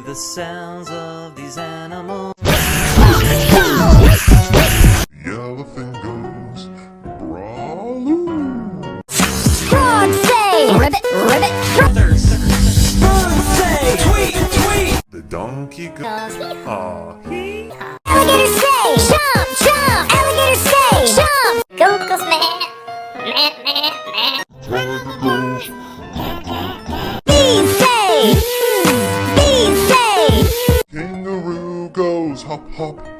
the sounds of these animals. The elephant goes brawloo. Frog say ribbit, ribbit, Bird say tweet, tweet. The donkey goes frog. hee. Alligator say jump, jump. Alligator say jump. Google's man, man, man, man. Tiger goes Bees say, bees say. kangaroo goes hop hop.